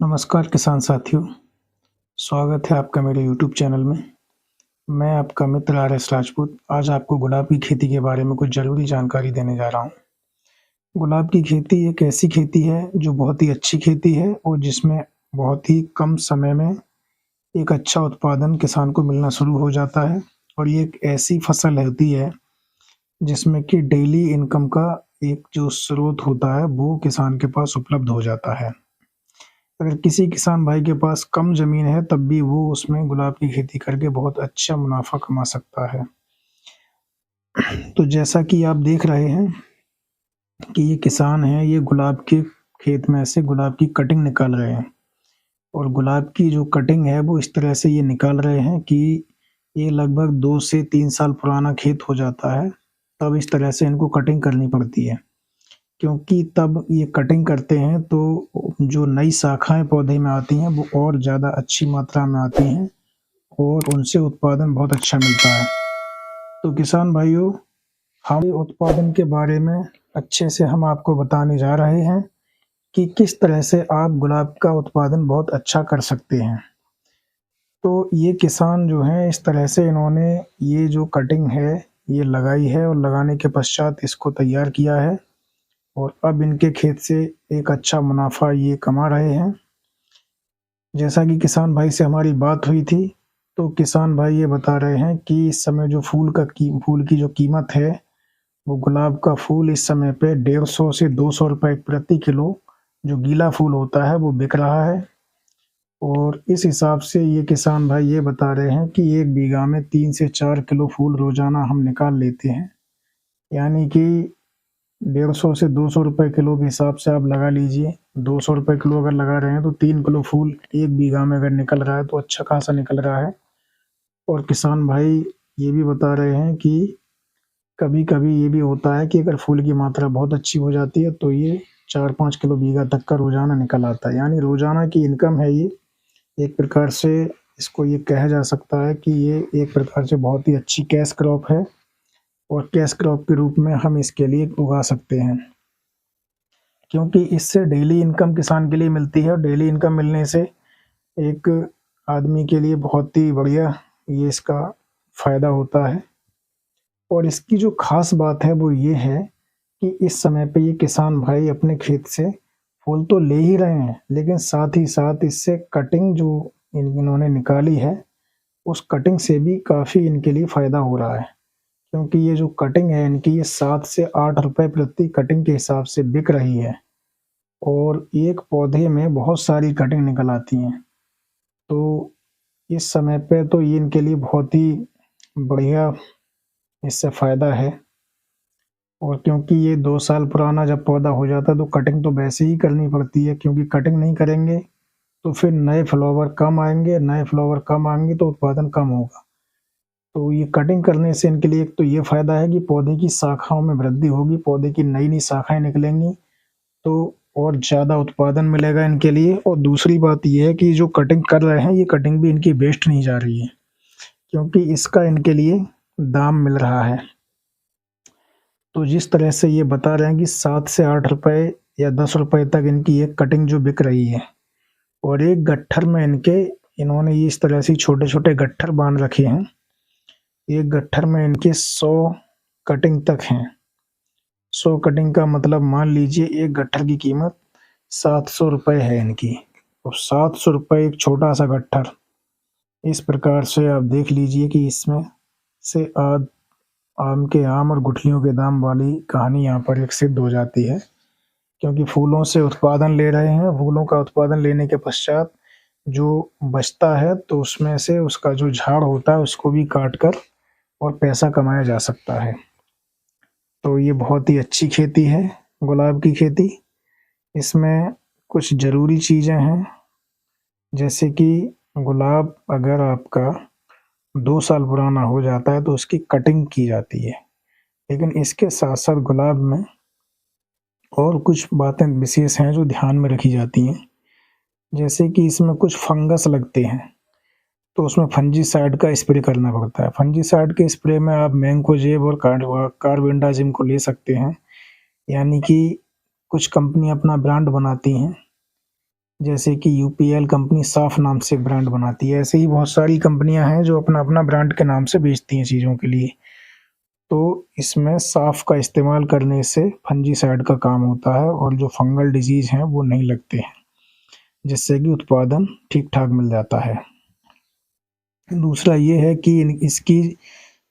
नमस्कार किसान साथियों, स्वागत है आपका मेरे यूट्यूब चैनल में। मैं आपका मित्र आर.एस. राजपूत आज आपको गुलाब की खेती के बारे में कुछ ज़रूरी जानकारी देने जा रहा हूँ। गुलाब की खेती एक ऐसी खेती है जो बहुत ही अच्छी खेती है और जिसमें बहुत ही कम समय में एक अच्छा उत्पादन किसान को मिलना शुरू हो जाता है और ये एक ऐसी फसल होती है जिसमें कि डेली इनकम का एक जो स्रोत होता है वो किसान के पास उपलब्ध हो जाता है। अगर किसी किसान भाई के पास कम ज़मीन है तब भी वो उसमें गुलाब की खेती करके बहुत अच्छा मुनाफ़ा कमा सकता है। तो जैसा कि आप देख रहे हैं कि ये किसान हैं, ये गुलाब के खेत में से गुलाब की कटिंग निकाल रहे हैं और गुलाब की जो कटिंग है वो इस तरह से ये निकाल रहे हैं कि ये लगभग 2 से 3 साल पुराना खेत हो जाता है, तब इस तरह से इनको कटिंग करनी पड़ती है। क्योंकि तब ये कटिंग करते हैं तो जो नई शाखाएँ पौधे में आती हैं वो और ज़्यादा अच्छी मात्रा में आती हैं और उनसे उत्पादन बहुत अच्छा मिलता है। तो किसान भाइयों, हम उत्पादन के बारे में अच्छे से हम आपको बताने जा रहे हैं कि किस तरह से आप गुलाब का उत्पादन बहुत अच्छा कर सकते हैं। तो ये किसान जो हैं इस तरह से इन्होंने ये जो कटिंग है ये लगाई है और लगाने के पश्चात इसको तैयार किया है और अब इनके खेत से एक अच्छा मुनाफ़ा ये कमा रहे हैं। जैसा कि किसान भाई से हमारी बात हुई थी, तो किसान भाई ये बता रहे हैं कि इस समय जो फूल की जो कीमत है, वो गुलाब का फूल इस समय पे 150 से 200 रुपए प्रति किलो जो गीला फूल होता है वो बिक रहा है। और इस हिसाब से ये किसान भाई ये बता रहे हैं कि 1 बीघा में 3 से 4 किलो फूल रोज़ाना हम निकाल लेते हैं। यानी कि 150 से 200 रुपए किलो के हिसाब से आप लगा लीजिए, 200 रुपए किलो अगर लगा रहे हैं तो 3 किलो फूल 1 बीघा में अगर निकल रहा है तो अच्छा खासा निकल रहा है। और किसान भाई ये भी बता रहे हैं कि कभी-कभी ये भी होता है कि अगर फूल की मात्रा बहुत अच्छी हो जाती है तो ये 4-5 किलो बीघा तक का रोज़ाना निकल आता है। यानी रोज़ाना की इनकम है ये, एक प्रकार से इसको ये कहा जा सकता है कि ये एक प्रकार से बहुत ही अच्छी कैश क्रॉप है और कैश क्रॉप के रूप में हम इसके लिए उगा सकते हैं। क्योंकि इससे डेली इनकम किसान के लिए मिलती है और डेली इनकम मिलने से एक आदमी के लिए बहुत ही बढ़िया ये इसका फ़ायदा होता है। और इसकी जो ख़ास बात है वो ये है कि इस समय पे ये किसान भाई अपने खेत से फूल तो ले ही रहे हैं, लेकिन साथ ही साथ इससे कटिंग जो इन्होंने निकाली है, उस कटिंग से भी काफ़ी इनके लिए फ़ायदा हो रहा है। क्योंकि ये जो कटिंग है इनकी ये 7 से 8 रुपए प्रति कटिंग के हिसाब से बिक रही है और एक पौधे में बहुत सारी कटिंग निकल आती हैं। तो इस समय पे तो ये इनके लिए बहुत ही बढ़िया इससे फ़ायदा है। और क्योंकि ये 2 साल पुराना जब पौधा हो जाता है तो कटिंग तो वैसे ही करनी पड़ती है, क्योंकि कटिंग नहीं करेंगे तो फिर नए फ्लावर कम आएँगे तो उत्पादन कम होगा। तो ये कटिंग करने से इनके लिए एक तो ये फ़ायदा है कि पौधे की शाखाओं में वृद्धि होगी, पौधे की नई-नई शाखाएँ निकलेंगी, तो और ज़्यादा उत्पादन मिलेगा इनके लिए। और दूसरी बात ये है कि जो कटिंग कर रहे हैं, ये कटिंग भी इनकी वेस्ट नहीं जा रही है, क्योंकि इसका इनके लिए दाम मिल रहा है। तो जिस तरह से ये बता रहे हैं कि 7 से 8 रुपए या 10 रुपए तक इनकी एक कटिंग जो बिक रही है और एक गट्ठर में इन्होंने ये इस तरह से छोटे-छोटे गट्ठर बाँध रखे हैं। एक गट्ठर में इनके 100 कटिंग तक हैं। 100 कटिंग का मतलब मान लीजिए एक गट्ठर की कीमत 700 रुपए है इनकी। तो 700 रुपए एक छोटा-सा गट्ठर। इस प्रकार से आप देख लीजिए कि इसमें से आम और गुठलियों के दाम वाली कहानी यहाँ पर एक सिद्ध हो जाती है। क्योंकि फूलों से उत्पादन ले रहे हैं, फूलों का उत्पादन लेने के पश्चात जो बचता है तो उसमें से उसका जो झाड़ होता है उसको भी काट कर और पैसा कमाया जा सकता है। तो ये बहुत ही अच्छी खेती है गुलाब की खेती। इसमें कुछ ज़रूरी चीज़ें हैं, जैसे कि गुलाब अगर आपका 2 साल पुराना हो जाता है तो उसकी कटिंग की जाती है। लेकिन इसके साथ-साथ गुलाब में और कुछ बातें विशेष हैं जो ध्यान में रखी जाती हैं। जैसे कि इसमें कुछ फंगस लगते हैं, तो उसमें फंजीसाइड का स्प्रे करना पड़ता है। फंजीसाइड के स्प्रे में आप मैंकोजेब और कार्बेंडाजिम को ले सकते हैं। यानी कि कुछ कंपनी अपना ब्रांड बनाती हैं, जैसे कि यूपीएल कंपनी साफ नाम से एक ब्रांड बनाती है। ऐसे ही बहुत सारी कंपनियां हैं जो अपना अपना ब्रांड के नाम से बेचती हैं चीज़ों के लिए। तो इसमें साफ का इस्तेमाल करने से फंजीसाइड का काम होता है और जो फंगल डिजीज हैं वो नहीं लगते हैं, जिससे कि उत्पादन ठीक ठाक मिल जाता है। दूसरा ये है कि इसकी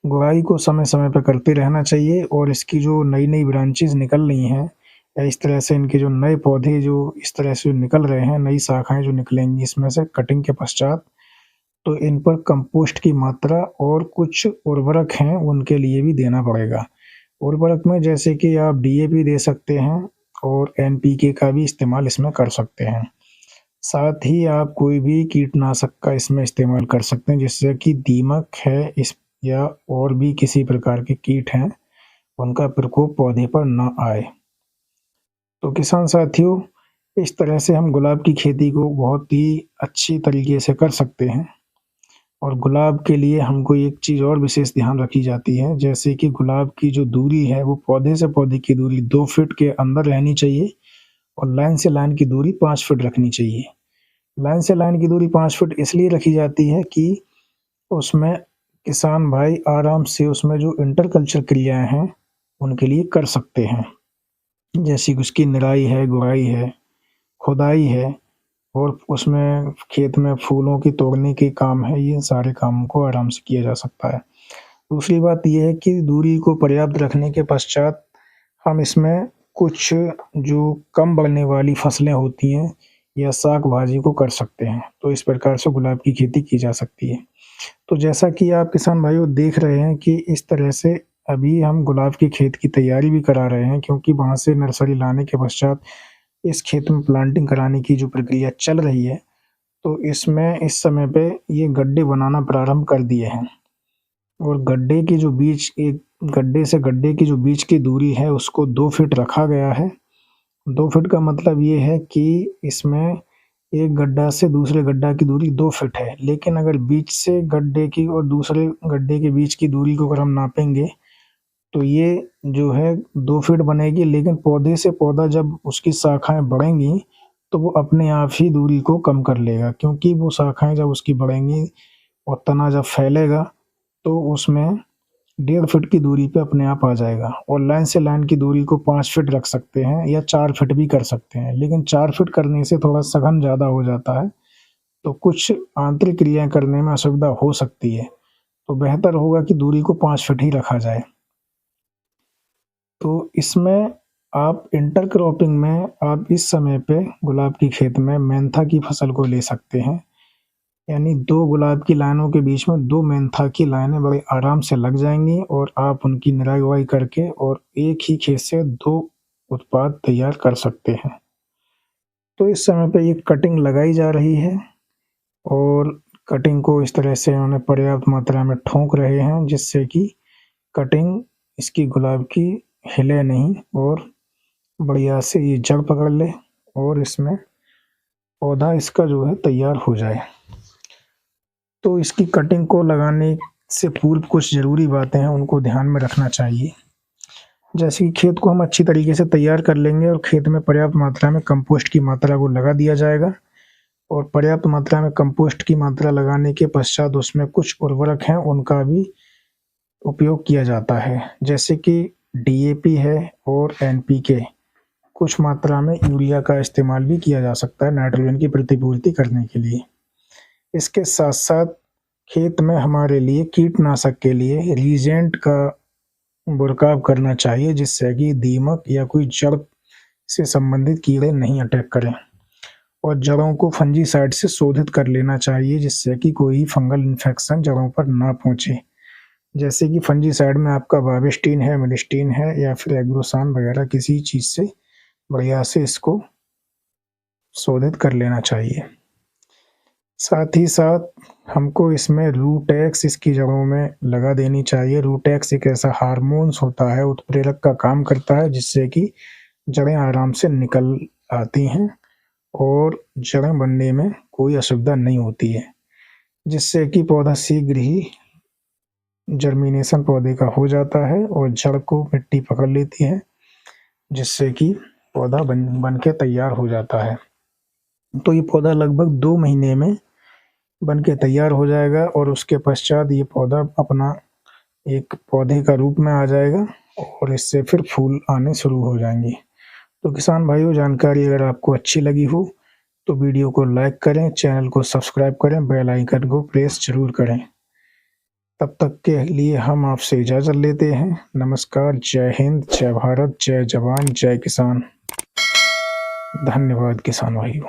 गुड़ाई को समय समय पर करते रहना चाहिए और इसकी जो नई नई ब्रांचेज निकल रही हैं या इस तरह से इनके जो नए पौधे जो इस तरह से निकल रहे हैं, नई शाखाएं जो निकलेंगी इसमें से कटिंग के पश्चात, तो इन पर कंपोस्ट की मात्रा और कुछ उर्वरक हैं उनके लिए भी देना पड़ेगा। उर्वरक में जैसे कि आप डीएपी दे सकते हैं और एनपीके का भी इस्तेमाल इसमें कर सकते हैं। साथ ही आप कोई भी कीटनाशक का इसमें इस्तेमाल कर सकते हैं जिससे कि दीमक है इस या और भी किसी प्रकार के कीट हैं उनका प्रकोप पौधे पर न आए। तो किसान साथियों, इस तरह से हम गुलाब की खेती को बहुत ही अच्छी तरीके से कर सकते हैं। और गुलाब के लिए हमको एक चीज़ और विशेष ध्यान रखी जाती है, जैसे कि गुलाब की जो दूरी है वो पौधे से पौधे की दूरी 2 फीट के अंदर रहनी चाहिए और लाइन से लाइन की दूरी 5 फीट रखनी चाहिए। लाइन से लाइन की दूरी 5 फीट इसलिए रखी जाती है कि उसमें किसान भाई आराम से उसमें जो इंटरकल्चर क्रियाएँ हैं, उनके लिए कर सकते हैं। जैसे कि उसकी निराई है, गुड़ाई है, खुदाई है और उसमें खेत में फूलों की तोड़ने के काम है, ये सारे कामों को आराम से किया जा सकता है। दूसरी बात ये है कि दूरी को पर्याप्त रखने के पश्चात हम इसमें कुछ जो कम बढ़ने वाली फसलें होती हैं या साग-भाजी को कर सकते हैं। तो इस प्रकार से गुलाब की खेती की जा सकती है। तो जैसा कि आप किसान भाइयों देख रहे हैं कि इस तरह से अभी हम गुलाब के खेत की तैयारी भी करा रहे हैं, क्योंकि वहाँ से नर्सरी लाने के पश्चात इस खेत में प्लांटिंग कराने की जो प्रक्रिया चल रही है, तो इसमें इस समय पे ये गड्ढे बनाना प्रारंभ कर दिए हैं और गड्ढे की जो बीच एक गड्ढे से गड्ढे की जो बीच की दूरी है उसको 2 फीट रखा गया है। 2 फीट का मतलब ये है कि इसमें एक गड्ढा से दूसरे गड्ढा की दूरी 2 फीट है, लेकिन अगर बीच से गड्ढे की और दूसरे गड्ढे के बीच की दूरी को अगर हम नापेंगे, तो ये जो है 2 फीट बनेगी, लेकिन पौधे से पौधा जब उसकी शाखाएँ बढ़ेंगी, तो वो अपने आप ही दूरी को कम कर लेगा, क्योंकि वो शाखाएँ जब उसकी बढ़ेंगी और तना जब फैलेगा, तो उसमें 1.5 फीट की दूरी पे अपने आप आ जाएगा और लाइन से लाइन की दूरी को 5 फीट रख सकते हैं या 4 फीट भी कर सकते हैं, लेकिन 4 फीट करने से थोड़ा सघन ज़्यादा हो जाता है, तो कुछ आंतरिक क्रियाएँ करने में असुविधा हो सकती है। तो बेहतर होगा कि दूरी को 5 फीट ही रखा जाए। तो इसमें आप इंटरक्रॉपिंग में आप इस समय पे गुलाब की खेत में मेंथा की फसल को ले सकते हैं। यानी 2 गुलाब की लाइनों के बीच में 2 मेंथा की लाइनें बड़े आराम से लग जाएँगी और आप उनकी निराई-गुड़ाई करके और एक ही खेत से 2 उत्पाद तैयार कर सकते हैं। तो इस समय पे ये कटिंग लगाई जा रही है और कटिंग को इस तरह से उन्होंने पर्याप्त मात्रा में ठोक रहे हैं, जिससे कि कटिंग इसकी गुलाब की हिले नहीं और बढ़िया से ये जड़ पकड़ ले और इसमें पौधा इसका जो है तैयार हो जाए। तो इसकी कटिंग को लगाने से पूर्व कुछ ज़रूरी बातें हैं, उनको ध्यान में रखना चाहिए। जैसे कि खेत को हम अच्छी तरीके से तैयार कर लेंगे और खेत में पर्याप्त मात्रा में कंपोस्ट की मात्रा को लगा दिया जाएगा और पर्याप्त मात्रा में कंपोस्ट की मात्रा लगाने के पश्चात उसमें कुछ उर्वरक हैं, उनका भी उपयोग किया जाता है। जैसे कि डीएपी है और एनपीके, कुछ मात्रा में यूरिया का इस्तेमाल भी किया जा सकता है नाइट्रोजन की प्रतिपूर्ति करने के लिए। इसके साथ-साथ खेत में हमारे लिए कीटनाशक के लिए रीजेंट का बुरकाव करना चाहिए, जिससे कि दीमक या कोई जड़ से संबंधित कीड़े नहीं अटैक करें और जड़ों को फंजीसाइड से शोधित कर लेना चाहिए, जिससे कि कोई फंगल इन्फेक्शन जड़ों पर ना पहुँचे। जैसे कि फंजीसाइड में आपका बाविस्टिन है, मिलिस्टिन है या फिर एग्रोसान वगैरह किसी चीज़ से बढ़िया से इसको शोधित कर लेना चाहिए। साथ ही साथ हमको इसमें रूटेक्स इसकी जड़ों में लगा देनी चाहिए। रूटेक्स एक ऐसा हार्मोन्स होता है, उत्प्रेरक का काम करता है, जिससे कि जड़ें आराम से निकल आती हैं और जड़ें बनने में कोई असुविधा नहीं होती है, जिससे कि पौधा शीघ्र ही जर्मिनेशन पौधे का हो जाता है और जड़ को मिट्टी पकड़ लेती है, जिससे कि पौधा बन के तैयार हो जाता है। तो ये पौधा लगभग 2 महीने में बन के तैयार हो जाएगा और उसके पश्चात ये पौधा अपना एक पौधे का रूप में आ जाएगा और इससे फिर फूल आने शुरू हो जाएंगे। तो किसान भाइयों, जानकारी अगर आपको अच्छी लगी हो तो वीडियो को लाइक करें, चैनल को सब्सक्राइब करें, बेल आइकन को प्रेस जरूर करें। तब तक के लिए हम आपसे इजाज़त लेते हैं। नमस्कार, जय हिंद, जय भारत, जय जवान, जय किसान। धन्यवाद किसान भाइयों।